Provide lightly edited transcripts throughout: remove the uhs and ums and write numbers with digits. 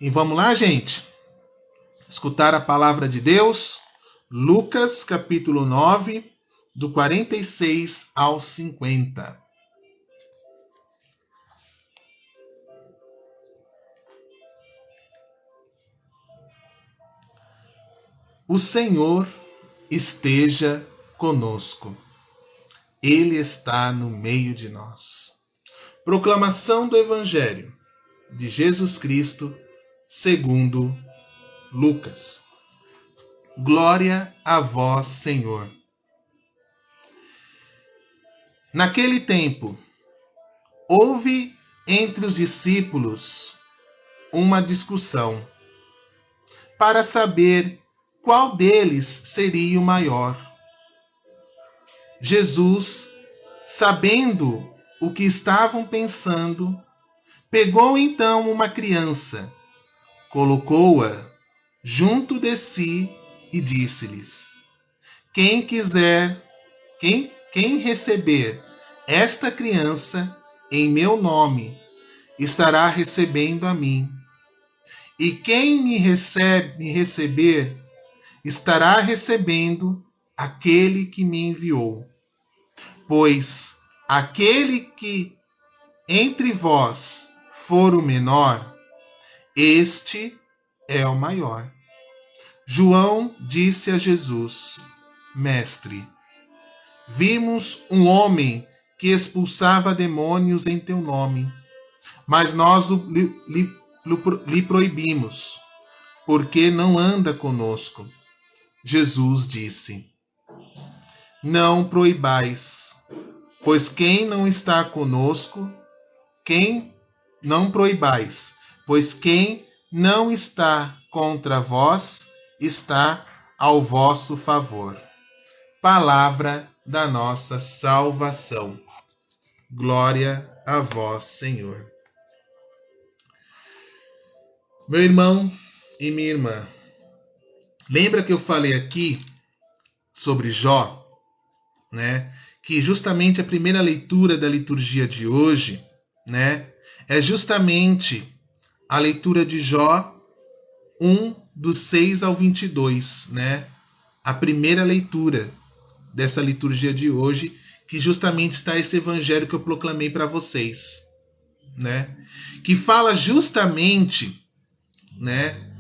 E vamos lá, gente? Escutar a palavra de Deus. Lucas, capítulo 9, do 46 ao 50. O Senhor esteja conosco. Ele está no meio de nós. Proclamação do Evangelho de Jesus Cristo, segundo Lucas. Glória a vós, Senhor. Naquele tempo, houve entre os discípulos uma discussão para saber qual deles seria o maior. Jesus, sabendo o que estavam pensando, pegou então uma criança, colocou-a junto de si e disse-lhes: Quem receber esta criança em meu nome, estará recebendo a mim. E quem me receber, estará recebendo aquele que me enviou. Pois aquele que entre vós for o menor, este é o maior. João disse a Jesus: Mestre, vimos um homem que expulsava demônios em teu nome, mas nós lhe proibimos, porque não anda conosco. Jesus disse: Não proibais, pois quem não está conosco, quem não está contra vós, está ao vosso favor. Palavra da nossa salvação. Glória a vós, Senhor. Meu irmão e minha irmã, lembra que eu falei aqui sobre Jó, né? Que justamente a primeira leitura da liturgia de hoje, né, é justamente a leitura de Jó 1, dos 6 ao 22, né? A primeira leitura dessa liturgia de hoje, que justamente está esse evangelho que eu proclamei para vocês, né? Que fala justamente, né,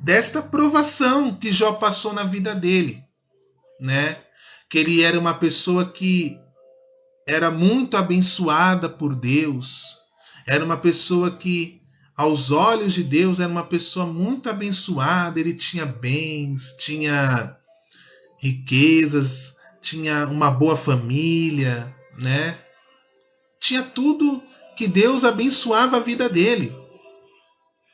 desta provação que Jó passou na vida dele, né? Que ele era uma pessoa que era muito abençoada por Deus, era uma pessoa que, aos olhos de Deus, era uma pessoa muito abençoada, ele tinha bens, tinha riquezas, tinha uma boa família, né? Tinha tudo que Deus abençoava a vida dele.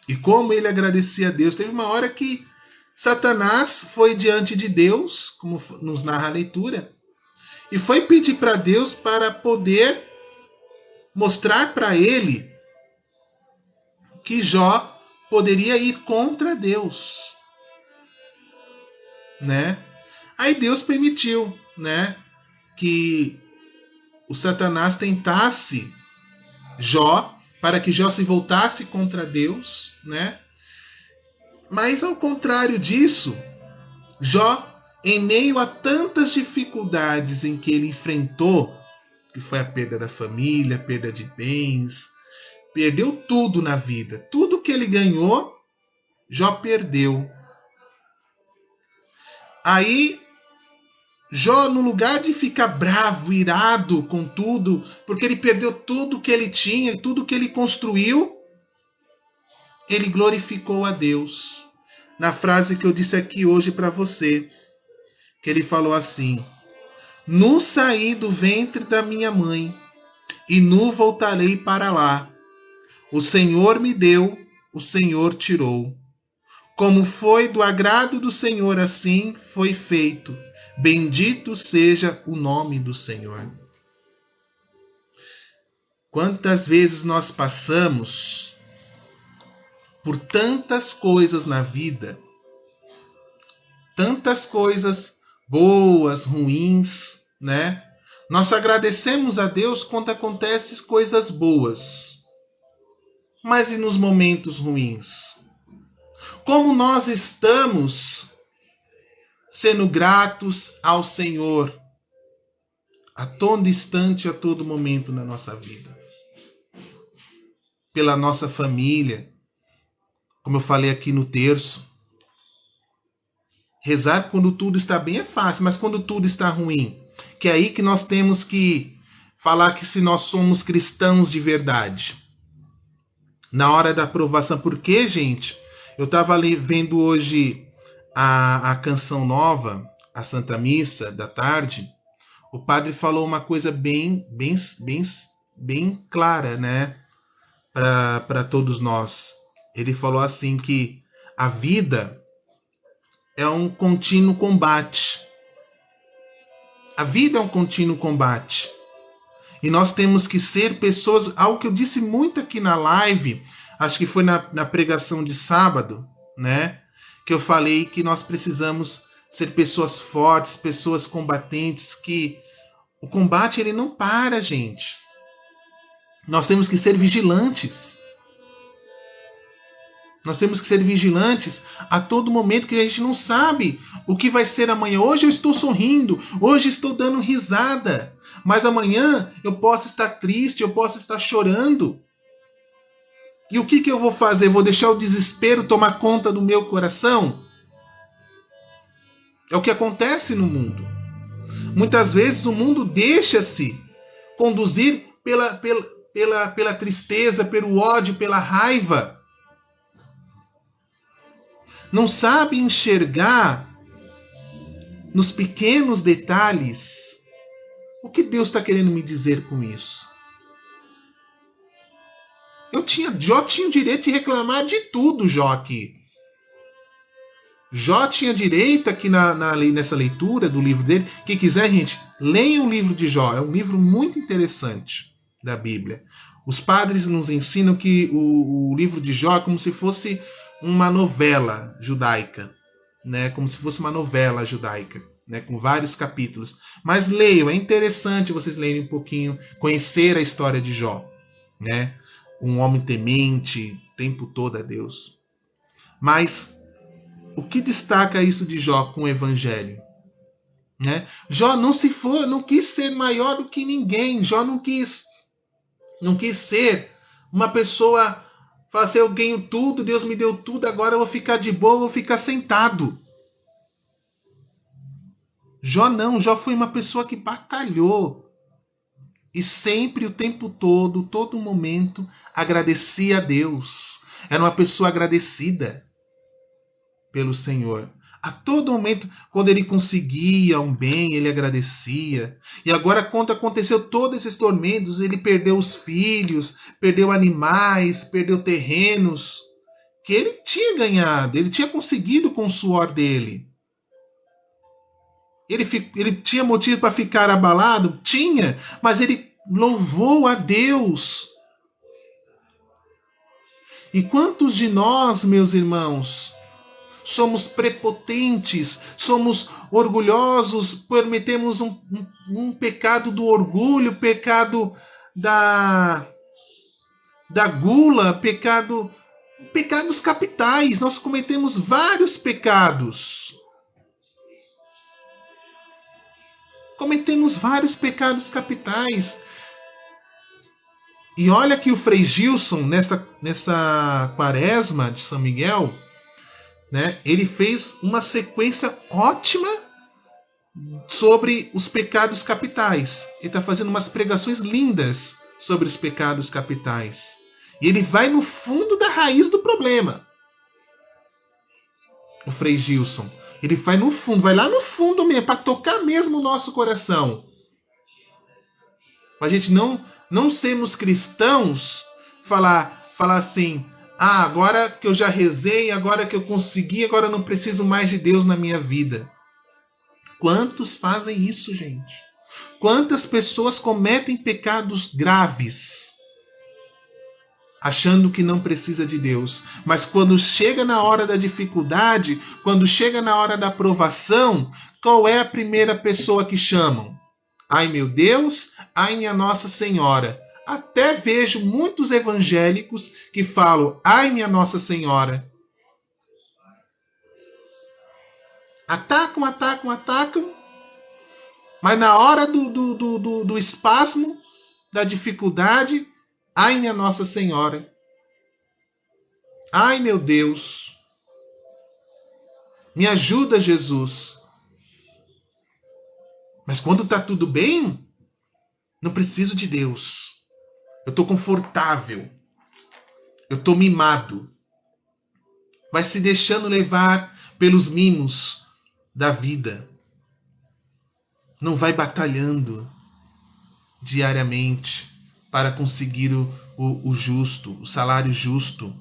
E como ele agradecia a Deus, teve uma hora que Satanás foi diante de Deus, como nos narra a leitura, e foi pedir para Deus para poder mostrar para ele que Jó poderia ir contra Deus, né? Aí Deus permitiu, né, que o Satanás tentasse Jó, para que Jó se voltasse contra Deus, né? Mas ao contrário disso, Jó, em meio a tantas dificuldades em que ele enfrentou, que foi a perda da família, a perda de bens, perdeu tudo na vida. Tudo que ele ganhou, Jó perdeu. Aí, Jó, no lugar de ficar bravo, irado com tudo, porque ele perdeu tudo que ele tinha, tudo que ele construiu, ele glorificou a Deus. Na frase que eu disse aqui hoje para você, que ele falou assim: Nu saí do ventre da minha mãe, e nu voltarei para lá. O Senhor me deu, o Senhor tirou. Como foi do agrado do Senhor, assim foi feito. Bendito seja o nome do Senhor. Quantas vezes nós passamos por tantas coisas na vida, tantas coisas boas, ruins, né? Nós agradecemos a Deus quando acontecem coisas boas. Mas e nos momentos ruins? Como nós estamos sendo gratos ao Senhor a todo instante, a todo momento na nossa vida. Pela nossa família, como eu falei aqui no terço. Rezar quando tudo está bem é fácil, mas quando tudo está ruim, que é aí que nós temos que falar que se nós somos cristãos de verdade. Na hora da aprovação, porque, gente, eu estava vendo hoje a canção nova, a Santa Missa da tarde. O padre falou uma coisa bem clara, né, para todos nós. Ele falou assim que a vida é um contínuo combate. A vida é um contínuo combate. E nós temos que ser pessoas, algo que eu disse muito aqui na live, acho que foi na pregação de sábado, né? Que eu falei que nós precisamos ser pessoas fortes, pessoas combatentes, que o combate ele não para, gente. Nós temos que ser vigilantes. Nós temos que ser vigilantes a todo momento, que a gente não sabe o que vai ser amanhã. Hoje eu estou sorrindo, hoje estou dando risada, mas amanhã eu posso estar triste, eu posso estar chorando. E o que eu vou fazer? Vou deixar o desespero tomar conta do meu coração? É o que acontece no mundo. Muitas vezes o mundo deixa-se conduzir pela tristeza, pelo ódio, pela raiva. Não sabe enxergar nos pequenos detalhes o que Deus está querendo me dizer com isso. Jó tinha o direito de reclamar de tudo, Jó aqui. Jó tinha direito aqui nessa leitura do livro dele. Quem quiser, gente, leia o livro de Jó. É um livro muito interessante da Bíblia. Os padres nos ensinam que o livro de Jó é como se fosse uma novela judaica, né? Como se fosse uma novela judaica, né? Com vários capítulos. Mas leiam, é interessante vocês lerem um pouquinho, conhecer a história de Jó, né? Um homem temente, o tempo todo a Deus. Mas o que destaca isso de Jó com o Evangelho? Né? Jó não quis ser maior do que ninguém. Jó não quis ser uma pessoa, falar assim, eu ganho tudo, Deus me deu tudo, agora eu vou ficar de boa, vou ficar sentado. Jó foi uma pessoa que batalhou. E sempre, o tempo todo, todo momento, agradecia a Deus. Era uma pessoa agradecida pelo Senhor. A todo momento, quando ele conseguia um bem, ele agradecia. E agora, quando aconteceu todos esses tormentos, ele perdeu os filhos, perdeu animais, perdeu terrenos que ele tinha ganhado, ele tinha conseguido com o suor dele. Ele tinha motivo para ficar abalado? Tinha, mas ele louvou a Deus. E quantos de nós, meus irmãos, somos prepotentes, somos orgulhosos, cometemos um pecado do orgulho, pecado da gula, pecados capitais. Nós cometemos vários pecados. Cometemos vários pecados capitais. E olha que o Frei Gilson, nessa quaresma de São Miguel, né, ele fez uma sequência ótima sobre os pecados capitais. Ele está fazendo umas pregações lindas sobre os pecados capitais. E ele vai no fundo da raiz do problema. O Frei Gilson. Ele vai no fundo, vai lá no fundo mesmo, para tocar mesmo o nosso coração. Para a gente não sermos cristãos, falar assim, agora que eu já rezei, agora que eu consegui, agora eu não preciso mais de Deus na minha vida. Quantos fazem isso, gente? Quantas pessoas cometem pecados graves, achando que não precisa de Deus. Mas quando chega na hora da dificuldade, quando chega na hora da provação, qual é a primeira pessoa que chamam? Ai meu Deus, ai minha Nossa Senhora. Até vejo muitos evangélicos que falam, ai minha Nossa Senhora. Atacam, atacam, atacam, mas na hora do espasmo, da dificuldade, ai minha Nossa Senhora, ai meu Deus, me ajuda, Jesus. Mas quando está tudo bem, não preciso de Deus. Eu estou confortável. Eu estou mimado. Vai se deixando levar pelos mimos da vida. Não vai batalhando diariamente para conseguir o justo, o salário justo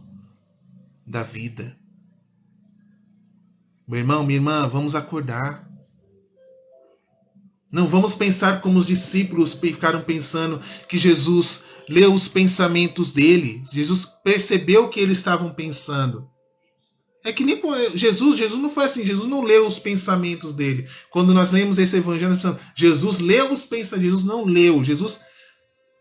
da vida. Meu irmão, minha irmã, vamos acordar. Não vamos pensar como os discípulos ficaram pensando que Jesus leu os pensamentos dele. Jesus percebeu o que eles estavam pensando. É que nem Jesus não foi assim, Jesus não leu os pensamentos dele. Quando nós lemos esse evangelho, Jesus leu os pensamentos, Jesus não leu, Jesus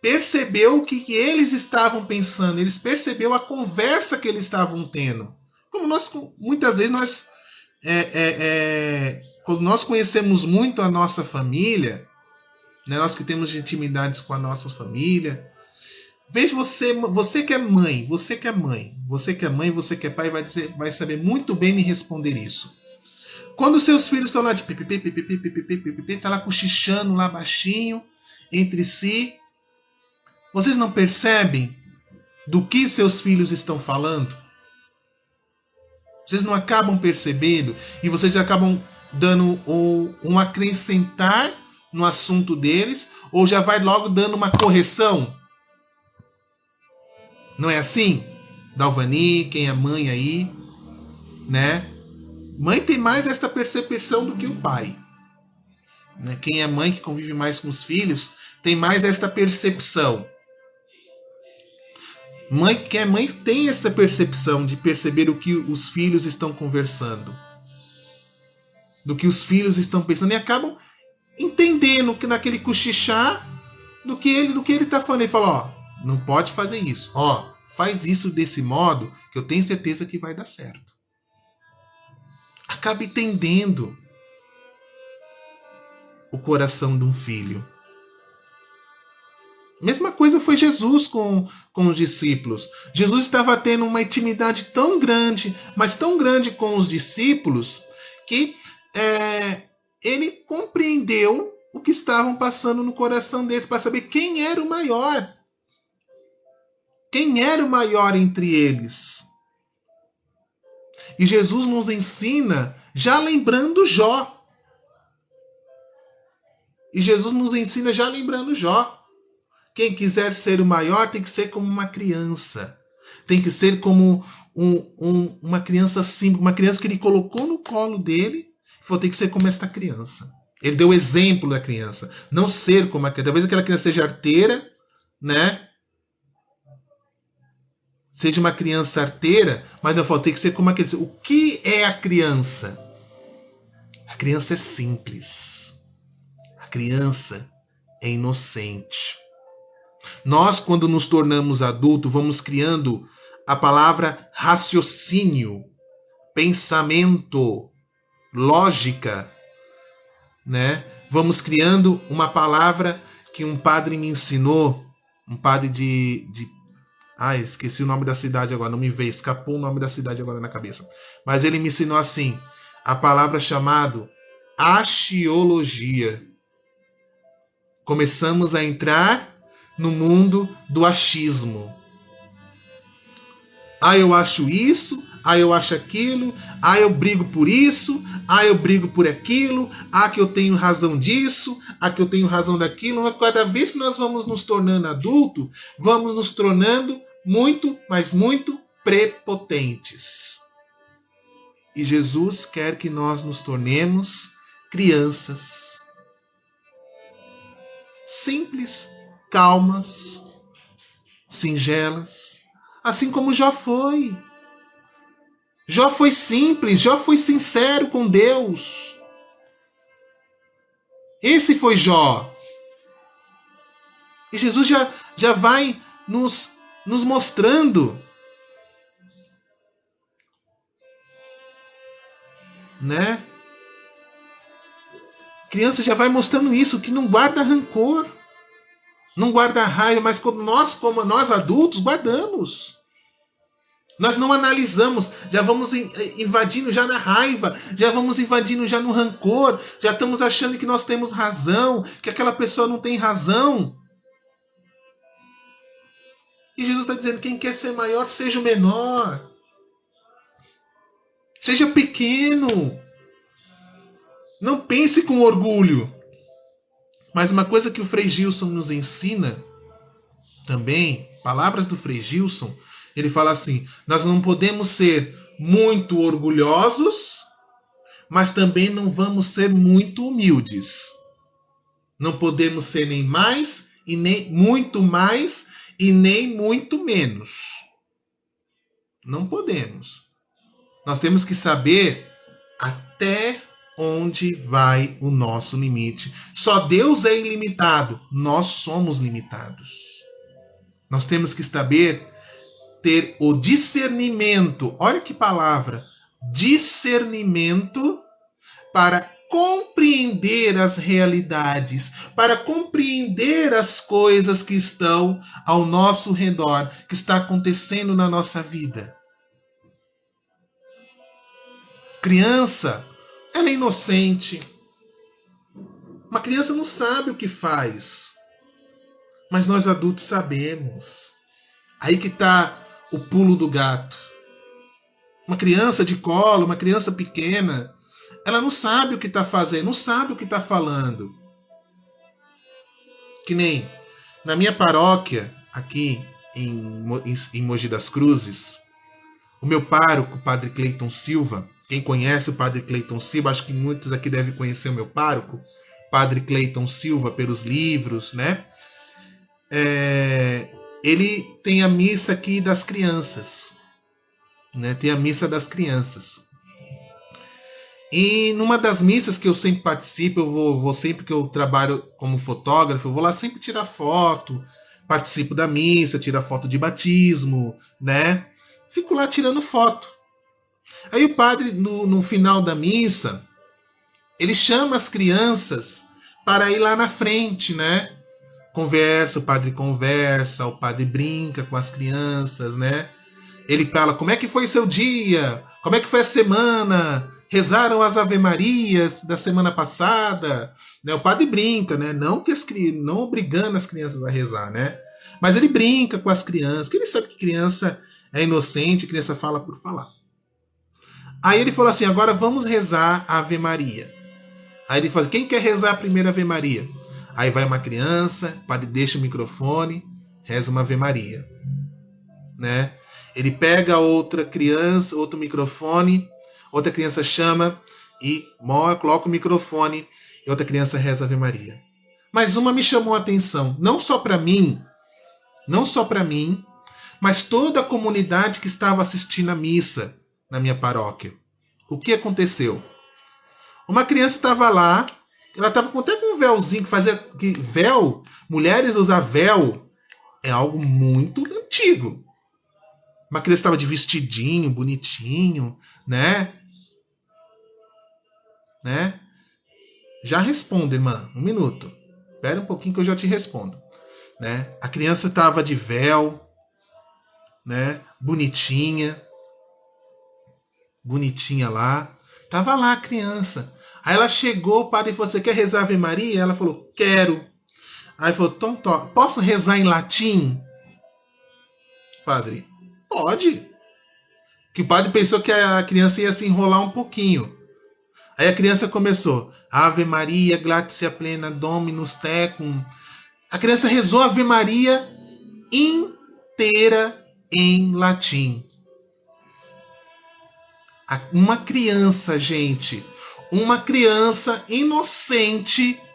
percebeu o que eles estavam pensando, eles percebeu a conversa que eles estavam tendo. Como nós, muitas vezes, quando nós conhecemos muito a nossa família, né, nós que temos intimidades com a nossa família, veja você que é mãe, você que é mãe, você que é mãe, você que é pai, vai saber muito bem me responder isso. Quando seus filhos estão lá de pipipi, tá lá cochichando lá baixinho entre si, vocês não percebem do que seus filhos estão falando? Vocês não acabam percebendo e vocês acabam dando um acrescentar no assunto deles ou já vai logo dando uma correção? Não é assim? Dalvani, quem é mãe aí, né? Mãe tem mais esta percepção do que o pai. Né? Quem é mãe que convive mais com os filhos tem mais esta percepção. Quem é mãe tem essa percepção de perceber o que os filhos estão conversando, do que os filhos estão pensando e acabam entendendo que naquele cochichar do que ele está falando. Ele fala, ó, não pode fazer isso. Ó, faz isso desse modo que eu tenho certeza que vai dar certo. Acaba entendendo o coração de um filho. Mesma coisa foi Jesus com os discípulos. Jesus estava tendo uma intimidade tão grande, mas tão grande com os discípulos, que ele compreendeu o que estavam passando no coração deles, para saber quem era o maior. Quem era o maior entre eles. E Jesus nos ensina já lembrando Jó. E Jesus nos ensina já lembrando Jó. Quem quiser ser o maior tem que ser como uma criança. Tem que ser como uma criança simples, uma criança que ele colocou no colo dele. Falou, tem que ser como esta criança. Ele deu o exemplo da criança. Não ser como a criança. Talvez aquela criança seja arteira, né? Seja uma criança arteira, mas não falou, tem que ser como a criança. O que é a criança? A criança é simples. A criança é inocente. Nós, quando nos tornamos adultos, vamos criando a palavra raciocínio, pensamento, lógica, né? Vamos criando uma palavra que um padre me ensinou, um padre esqueci o nome da cidade agora, não me veio, escapou o nome da cidade agora na cabeça. Mas ele me ensinou assim, a palavra chamada axiologia. Começamos a entrar no mundo do achismo. Eu acho isso, eu acho aquilo, eu brigo por isso, eu brigo por aquilo, que eu tenho razão disso, que eu tenho razão daquilo. Mas cada vez que nós vamos nos tornando adultos, vamos nos tornando muito, mas muito prepotentes. E Jesus quer que nós nos tornemos crianças simples, calmas, singelas, assim como Jó foi. Jó foi simples, Jó foi sincero com Deus. Esse foi Jó. E Jesus já vai nos mostrando, né? Criança já vai mostrando isso, que não guarda rancor, não guarda raiva, mas como nós adultos, guardamos. Nós não analisamos, já vamos invadindo já na raiva, já vamos invadindo já no rancor, já estamos achando que nós temos razão, que aquela pessoa não tem razão. E Jesus está dizendo, quem quer ser maior, seja o menor. Seja pequeno. Não pense com orgulho. Mas uma coisa que o Frei Gilson nos ensina também, palavras do Frei Gilson, ele fala assim, nós não podemos ser muito orgulhosos, mas também não vamos ser muito humildes. Não podemos ser nem mais, e nem muito mais, e nem muito menos. Não podemos. Nós temos que saber até onde vai o nosso limite. Só Deus é ilimitado, nós somos limitados. Nós temos que saber ter o discernimento, olha que palavra, discernimento para compreender as realidades, para compreender as coisas que estão ao nosso redor, que está acontecendo na nossa vida. Criança, ela é inocente. Uma criança não sabe o que faz, mas nós adultos sabemos. Aí que está o pulo do gato. Uma criança de colo, uma criança pequena, ela não sabe o que está fazendo, não sabe o que está falando. Que nem na minha paróquia, aqui em Mogi das Cruzes, o meu pároco, o Padre Cleiton Silva, quem conhece o Padre Cleiton Silva, acho que muitos aqui devem conhecer o meu pároco, Padre Cleiton Silva, pelos livros, né? Ele tem a missa aqui das crianças, né? Tem a missa das crianças. E numa das missas que eu sempre participo, eu vou sempre que eu trabalho como fotógrafo, eu vou lá sempre tirar foto, participo da missa, tiro foto de batismo, né? Fico lá tirando foto. Aí o padre, no final da missa, ele chama as crianças para ir lá na frente, né? O padre brinca com as crianças, né? Ele fala, como é que foi seu dia? Como é que foi a semana? Rezaram as Ave-Marias da semana passada? Né? O padre brinca, né? Não obrigando as crianças a rezar, né? Mas ele brinca com as crianças, porque ele sabe que criança é inocente, criança fala por falar. Aí ele falou assim, agora vamos rezar a Ave Maria. Aí ele fala, quem quer rezar a primeira Ave Maria? Aí vai uma criança, o padre deixa o microfone, reza uma Ave Maria. Né? Ele pega outra criança, outro microfone, outra criança chama e coloca o microfone e outra criança reza a Ave Maria. Mas uma me chamou a atenção, não só para mim, mas toda a comunidade que estava assistindo a missa na minha paróquia. O que aconteceu? Uma criança estava lá, ela estava até com um véuzinho, véu, mulheres usar véu é algo muito antigo. Uma criança estava de vestidinho, bonitinho, né? Já respondo, irmã, um minuto. Espera um pouquinho que eu já te respondo. Né? A criança estava de véu, né? Bonitinha lá. Tava lá a criança. Aí ela chegou, o padre falou, você quer rezar a Ave Maria? Ela falou, quero. Aí falou, então posso rezar em latim? Padre, pode. Que o padre pensou que a criança ia se enrolar um pouquinho. Aí a criança começou, Ave Maria, gratia plena, Dominus tecum. A criança rezou a Ave Maria inteira em latim. Uma criança, gente, uma criança inocente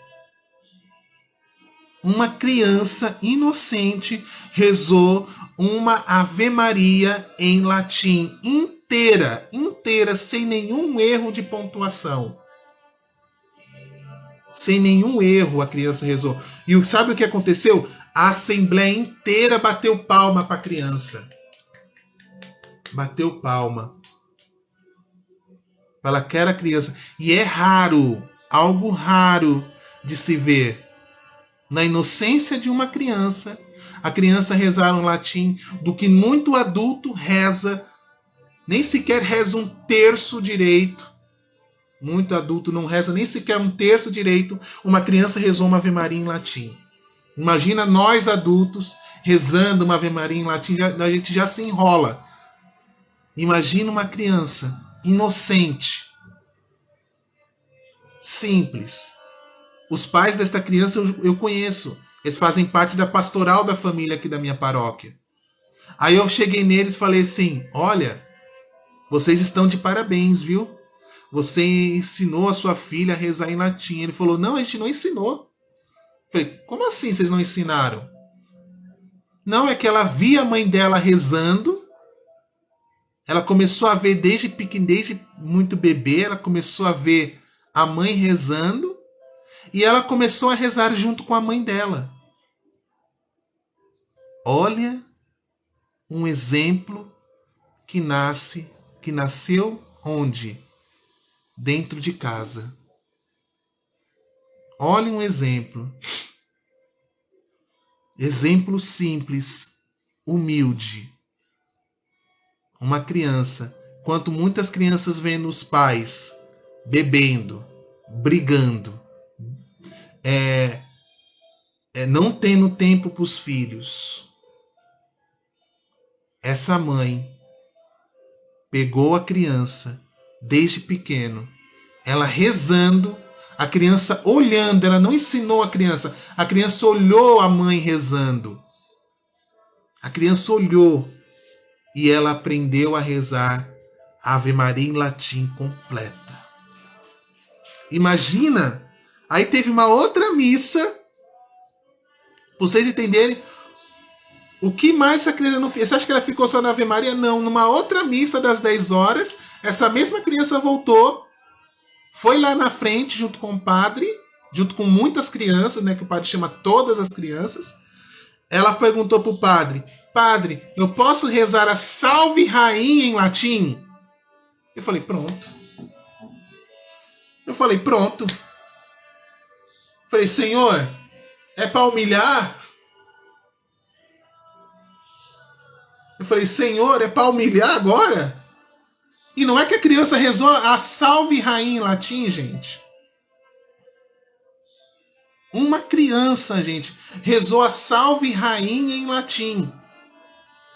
rezou uma Ave Maria em latim inteira, sem nenhum erro de pontuação. Sem nenhum erro a criança rezou. E sabe o que aconteceu? A assembleia inteira bateu palma para a criança. Bateu palma. Ela quer a criança. E é raro algo raro de se ver. Na inocência de uma criança, a criança rezar um latim do que muito adulto reza, nem sequer reza um terço direito. Muito adulto não reza nem sequer um terço direito. Uma criança rezou uma Ave Maria em latim. Imagina nós adultos rezando uma Ave Maria em latim, a gente já se enrola. Imagina uma criança inocente, simples. Os pais desta criança eu conheço. Eles fazem parte da pastoral da família aqui da minha paróquia. Aí eu cheguei neles e falei assim: olha, vocês estão de parabéns, viu? Você ensinou a sua filha a rezar em latim. Ele falou: não, a gente não ensinou. Eu falei: como assim vocês não ensinaram? Não, é que ela via a mãe dela rezando. Ela começou a ver desde pequeno, desde muito bebê, ela começou a ver a mãe rezando. E ela começou a rezar junto com a mãe dela. Olha um exemplo que nasceu onde? Dentro de casa. Olha um exemplo. Exemplo simples, humilde. Uma criança. Enquanto muitas crianças vendo os pais bebendo, brigando, não tendo tempo para os filhos. Essa mãe pegou a criança desde pequeno, ela rezando, a criança olhando, ela não ensinou a criança olhou a mãe rezando. A criança olhou e ela aprendeu a rezar a Ave Maria em latim completa. Imagina, aí teve uma outra missa, para vocês entenderem o que mais essa criança não fez. Você acha que ela ficou só na Ave Maria? Não, numa outra missa das 10 horas, essa mesma criança voltou, foi lá na frente junto com o padre, junto com muitas crianças, né, que o padre chama todas as crianças. Ela perguntou para o padre: padre, eu posso rezar a Salve Rainha em latim? Eu falei: pronto. Eu falei: senhor, é para humilhar? Eu falei: senhor, é para humilhar agora? E não é que a criança rezou a Salve Rainha em latim, gente. Uma criança, gente, rezou a Salve Rainha em latim.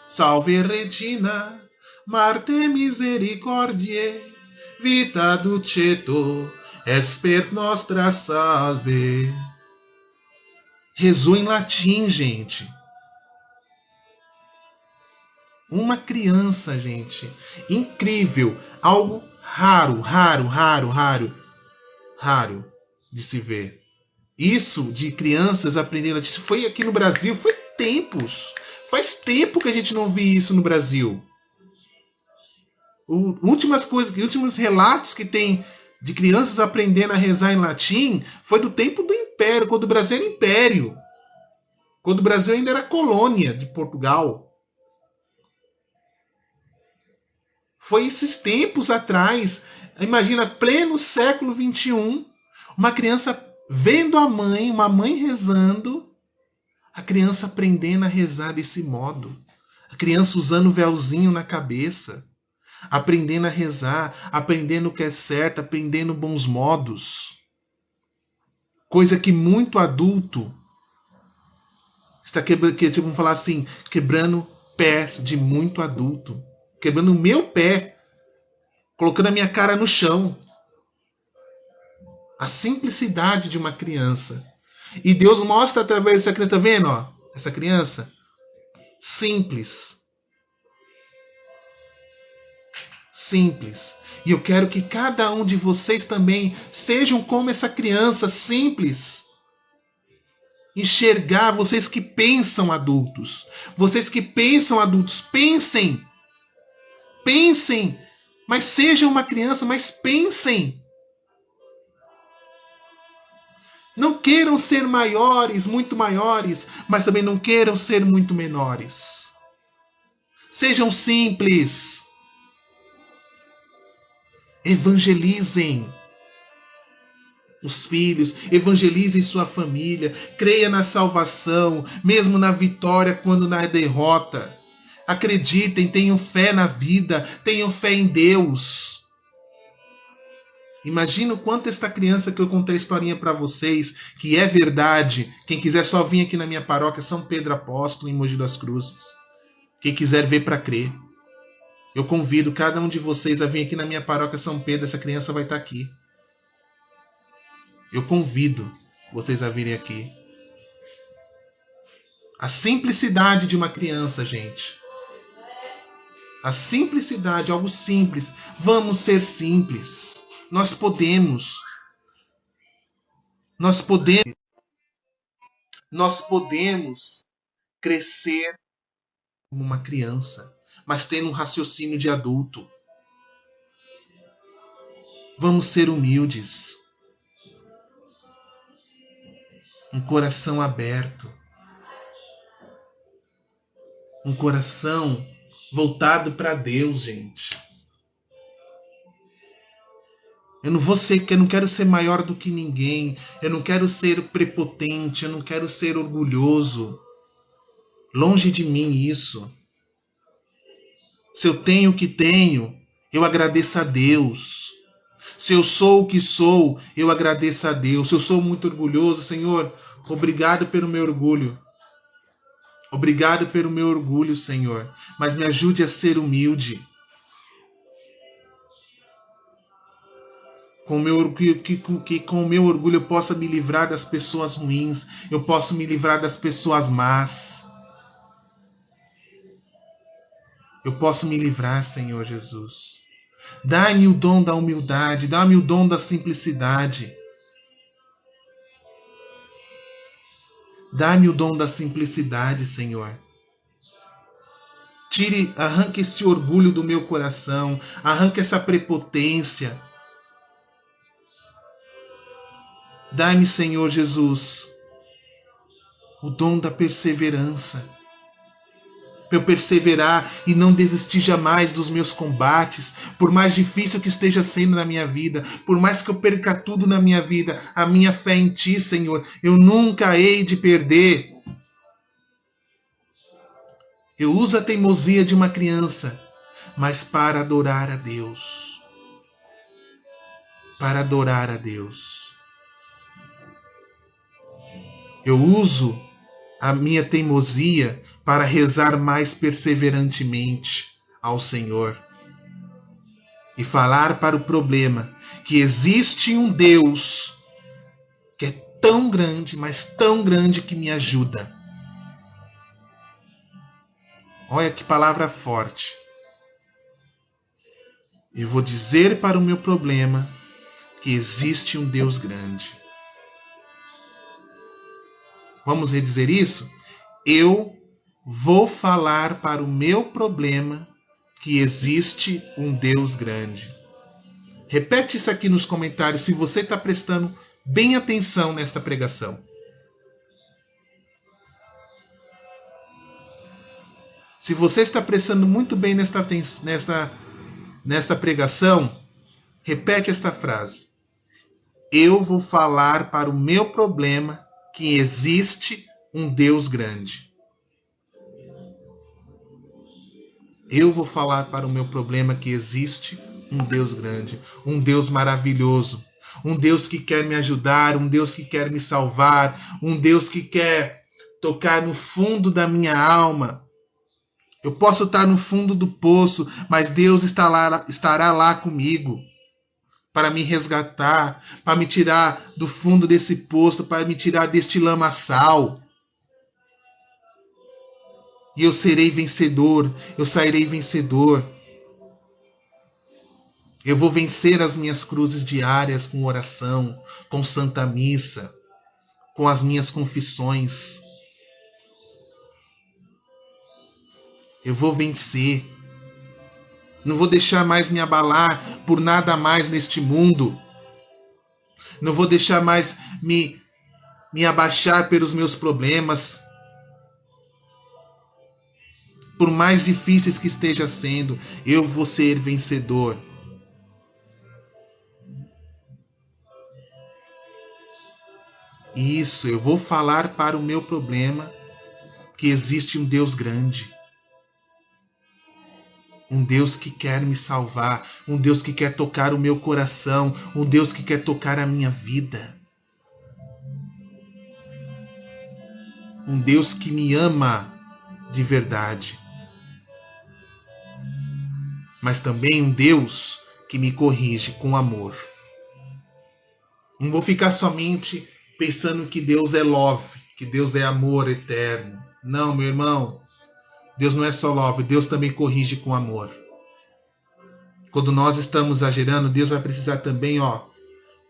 Salve Regina, Marte Misericordiae, Vita Duceto, Expert Nostra Salve. Rezou em latim, gente. Uma criança, gente. Incrível. Algo raro de se ver. Isso de crianças aprendendo latim. Isso foi aqui no Brasil, foi tempos. Faz tempo que a gente não vê isso no Brasil. Últimos relatos que tem de crianças aprendendo a rezar em latim foi do tempo do Império, quando o Brasil era Império. Quando o Brasil ainda era colônia de Portugal. Foi esses tempos atrás. Imagina, pleno século XXI, uma criança vendo uma mãe rezando, a criança aprendendo a rezar desse modo. A criança usando o véuzinho na cabeça, aprendendo a rezar, aprendendo o que é certo, aprendendo bons modos. Coisa que muito adulto está quebrando, vamos falar assim, quebrando pés de muito adulto. Quebrando o meu pé, colocando a minha cara no chão. A simplicidade de uma criança. E Deus mostra através dessa criança, tá vendo? Ó, essa criança simples. Simples. E eu quero que cada um de vocês também sejam como essa criança simples. Enxergar, vocês que pensam adultos. Vocês que pensam adultos, pensem. Pensem. Mas sejam uma criança, mas pensem. Não queiram ser maiores, muito maiores, mas também não queiram ser muito menores. Sejam simples. Evangelizem. os filhos, evangelize sua família, creia na salvação, mesmo na vitória quando na derrota. Acreditem, tenham fé na vida, tenham fé em Deus. Imagina o quanto esta criança que eu contei a historinha para vocês, que é verdade. Quem quiser só vir aqui na minha paróquia, São Pedro Apóstolo, em Mogi das Cruzes. Quem quiser ver para crer. Eu convido cada um de vocês a vir aqui na minha paróquia São Pedro, essa criança vai estar aqui. Eu convido vocês a virem aqui. A simplicidade de uma criança, gente. A simplicidade, algo simples. Vamos ser simples. Nós podemos. Nós podemos crescer como uma criança, mas tendo um raciocínio de adulto. Vamos ser humildes. Um coração aberto. Um coração voltado para Deus, gente. Eu não quero ser maior do que ninguém. Eu não quero ser prepotente. Eu não quero ser orgulhoso. Longe de mim isso. Se eu tenho o que tenho, eu agradeço a Deus. Se eu sou o que sou, eu agradeço a Deus. Se eu sou muito orgulhoso, Senhor, obrigado pelo meu orgulho. Obrigado pelo meu orgulho, Senhor. Mas me ajude a ser humilde. Com o meu orgulho eu possa me livrar das pessoas ruins. Eu posso me livrar das pessoas más. Eu posso me livrar, Senhor Jesus. Dá-me o dom da humildade. Dá-me o dom da simplicidade. Dá-me o dom da simplicidade, Senhor. Arranque esse orgulho do meu coração. Arranque essa prepotência. Dá-me, Senhor Jesus, o dom da perseverança. Para eu perseverar e não desistir jamais dos meus combates, por mais difícil que esteja sendo na minha vida, por mais que eu perca tudo na minha vida, a minha fé em Ti, Senhor, eu nunca hei de perder. Eu uso a teimosia de uma criança, mas para adorar a Deus. Para adorar a Deus. Eu uso a minha teimosia para rezar mais perseverantemente ao Senhor e falar para o problema que existe um Deus que é tão grande, mas tão grande que me ajuda. Olha que palavra forte. Eu vou dizer para o meu problema que existe um Deus grande. Vamos redizer isso? Eu vou falar para o meu problema que existe um Deus grande. Repete isso aqui nos comentários se você está prestando bem atenção nesta pregação. Se você está prestando muito bem nesta pregação, repete esta frase. Eu vou falar para o meu problema que existe um Deus grande. Eu vou falar para o meu problema que existe um Deus grande, um Deus maravilhoso, um Deus que quer me ajudar, um Deus que quer me salvar, um Deus que quer tocar no fundo da minha alma. Eu posso estar no fundo do poço, mas Deus estará lá comigo para me resgatar, para me tirar do fundo desse poço, para me tirar deste lamaçal. E eu serei vencedor, eu sairei vencedor. Eu vou vencer as minhas cruzes diárias com oração, com santa missa, com as minhas confissões. Eu vou vencer. Não vou deixar mais me abalar por nada mais neste mundo. Não vou deixar mais me abaixar pelos meus problemas. Por mais difíceis que esteja sendo, eu vou ser vencedor. Isso, eu vou falar para o meu problema que existe um Deus grande. Um Deus que quer me salvar, um Deus que quer tocar o meu coração, um Deus que quer tocar a minha vida. Um Deus que me ama de verdade. Mas também um Deus que me corrige com amor. Não vou ficar somente pensando que Deus é love, que Deus é amor eterno. Não, meu irmão. Deus não é só love, Deus também corrige com amor. Quando nós estamos exagerando, Deus vai precisar também,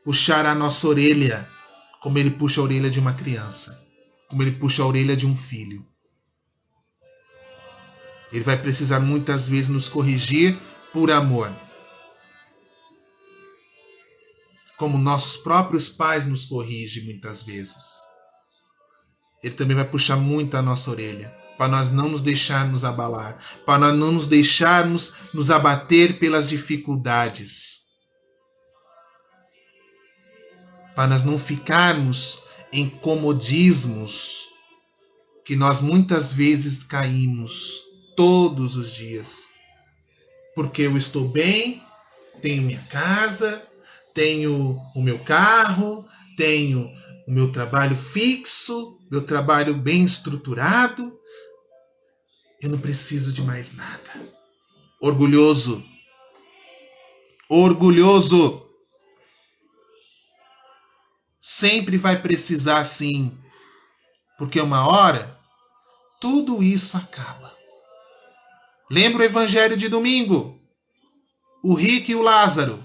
puxar a nossa orelha, como ele puxa a orelha de uma criança, como ele puxa a orelha de um filho. Ele vai precisar muitas vezes nos corrigir por amor. Como nossos próprios pais nos corrigem muitas vezes. Ele também vai puxar muito a nossa orelha, para nós não nos deixarmos abalar, para nós não nos deixarmos nos abater pelas dificuldades, para nós não ficarmos em comodismos que nós muitas vezes caímos todos os dias. Porque eu estou bem, tenho minha casa, tenho o meu carro, tenho o meu trabalho fixo, meu trabalho bem estruturado. Eu não preciso de mais nada. Orgulhoso. Orgulhoso. Sempre vai precisar sim. Porque uma hora, tudo isso acaba. Lembra o evangelho de domingo? O rico e o Lázaro.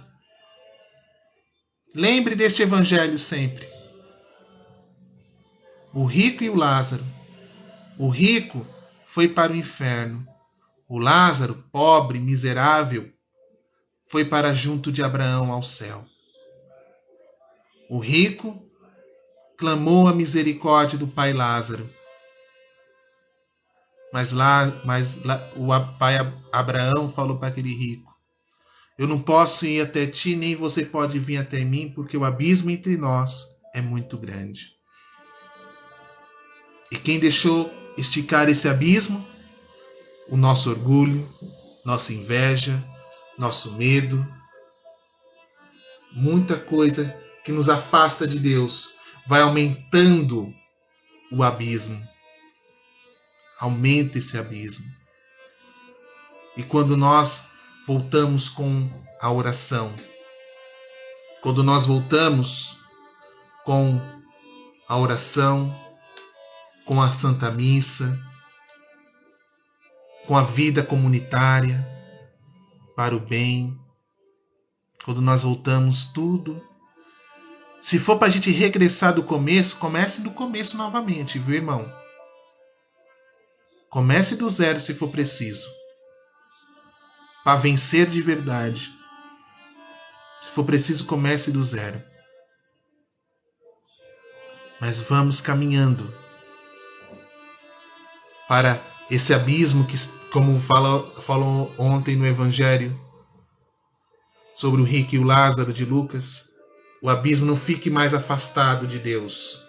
Lembre deste evangelho sempre. O rico e o Lázaro. O rico foi para o inferno. O Lázaro, pobre, miserável, foi para junto de Abraão ao céu. O rico clamou a misericórdia do pai Lázaro. Mas o pai Abraão falou para aquele rico: eu não posso ir até ti, nem você pode vir até mim, porque o abismo entre nós é muito grande. E quem deixou esticar esse abismo? O nosso orgulho, nossa inveja, nosso medo. Muita coisa que nos afasta de Deus vai aumentando o abismo. Aumenta esse abismo. E quando nós voltamos com a oração, quando nós voltamos com a oração, com a Santa Missa, com a vida comunitária, para o bem, quando nós voltamos tudo. Se for para a gente regressar do começo, comece do começo novamente, viu, irmão? Comece do zero se for preciso. Para vencer de verdade. Se for preciso, comece do zero. Mas vamos caminhando para esse abismo que, como falou ontem no Evangelho, sobre o rico e o Lázaro de Lucas, o abismo não fique mais afastado de Deus,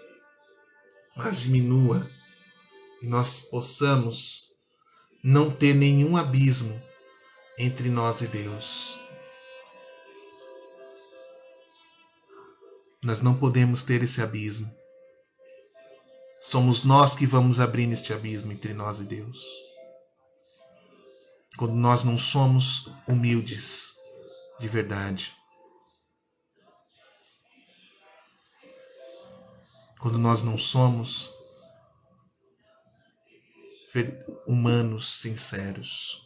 mas diminua e nós possamos não ter nenhum abismo entre nós e Deus. Nós não podemos ter esse abismo. Somos nós que vamos abrir este abismo entre nós e Deus. Quando nós não somos humildes de verdade. Quando nós não somos humanos sinceros.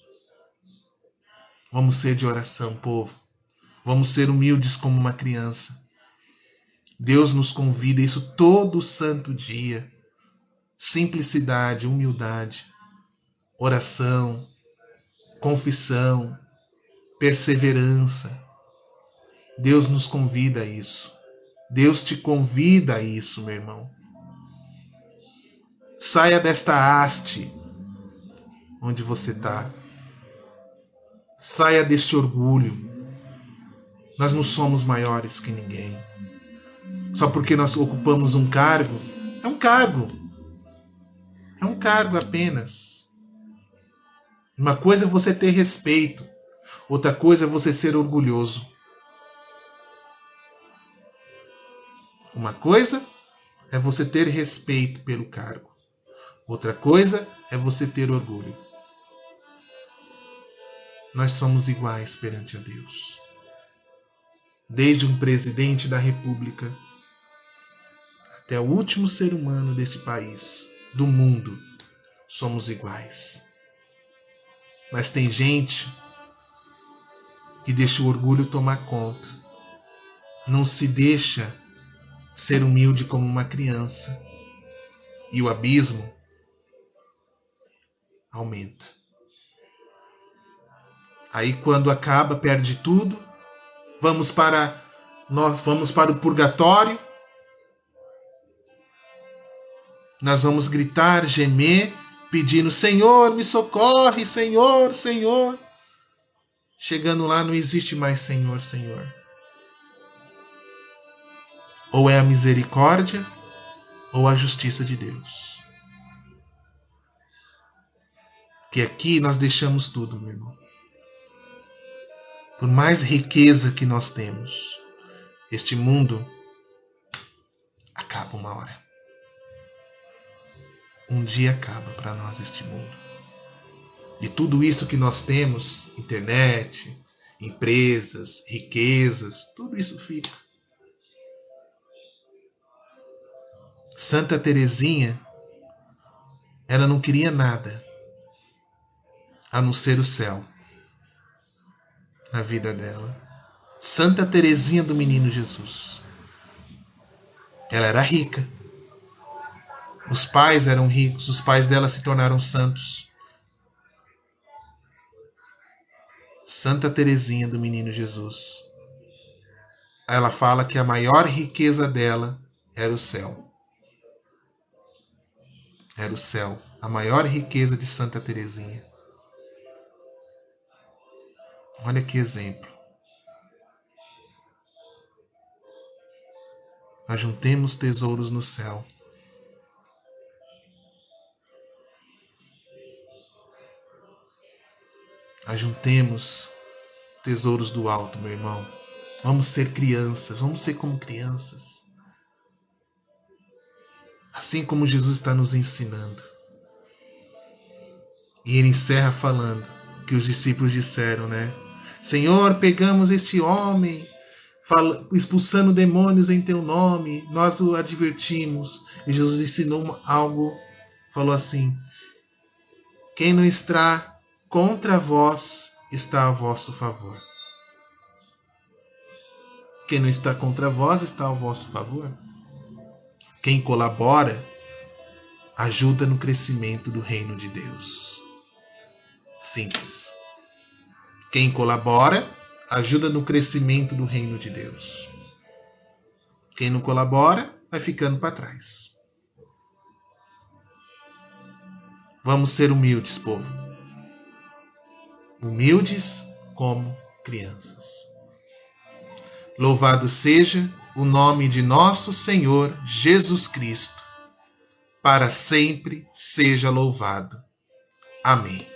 Vamos ser de oração, povo. Vamos ser humildes como uma criança. Deus nos convida a isso todo santo dia. Simplicidade, humildade, oração, confissão, perseverança. Deus nos convida a isso. Deus te convida a isso, meu irmão. Saia desta haste onde você está. Saia deste orgulho. Nós não somos maiores que ninguém. só porque nós ocupamos um cargo. É um cargo. É um cargo apenas. Uma coisa é você ter respeito, outra coisa é você ser orgulhoso. Uma coisa é você ter respeito pelo cargo, outra coisa é você ter orgulho. Nós somos iguais perante a Deus. Desde um presidente da República até o último ser humano desse país, do mundo, somos iguais. Mas tem gente que deixa o orgulho tomar conta. Não se deixa ser humilde como uma criança. E o abismo aumenta. Aí quando acaba, perde tudo. Vamos para o purgatório. Nós vamos gritar, gemer, pedindo: Senhor, me socorre, Senhor, Senhor. Chegando lá, não existe mais Senhor, Senhor. Ou é a misericórdia, ou a justiça de Deus. Que aqui nós deixamos tudo, meu irmão. Por mais riqueza que nós temos, este mundo acaba uma hora. Um dia acaba para nós este mundo. E tudo isso que nós temos, internet, empresas, riquezas, tudo isso fica. Santa Teresinha, ela não queria nada a não ser o céu na vida dela. Santa Teresinha do Menino Jesus. Ela era rica. Os pais eram ricos, os pais dela se tornaram santos. Santa Teresinha do Menino Jesus. Ela fala que a maior riqueza dela era o céu. Era o céu. A maior riqueza de Santa Teresinha. Olha que exemplo. Ajuntemos tesouros no céu. Ajuntemos tesouros do alto, meu irmão. Vamos ser crianças, vamos ser como crianças. Assim como Jesus está nos ensinando. E ele encerra falando que os discípulos disseram, né? Senhor, pegamos este homem, expulsando demônios em teu nome, nós o advertimos. E Jesus ensinou algo, falou assim: quem não está contra vós, está a vosso favor. Quem não está contra vós, está ao vosso favor. Quem colabora, ajuda no crescimento do reino de Deus. Simples. Quem colabora, ajuda no crescimento do reino de Deus. Quem não colabora, vai ficando para trás. Vamos ser humildes, povo. Humildes como crianças. Louvado seja o nome de nosso Senhor Jesus Cristo. Para sempre seja louvado. Amém.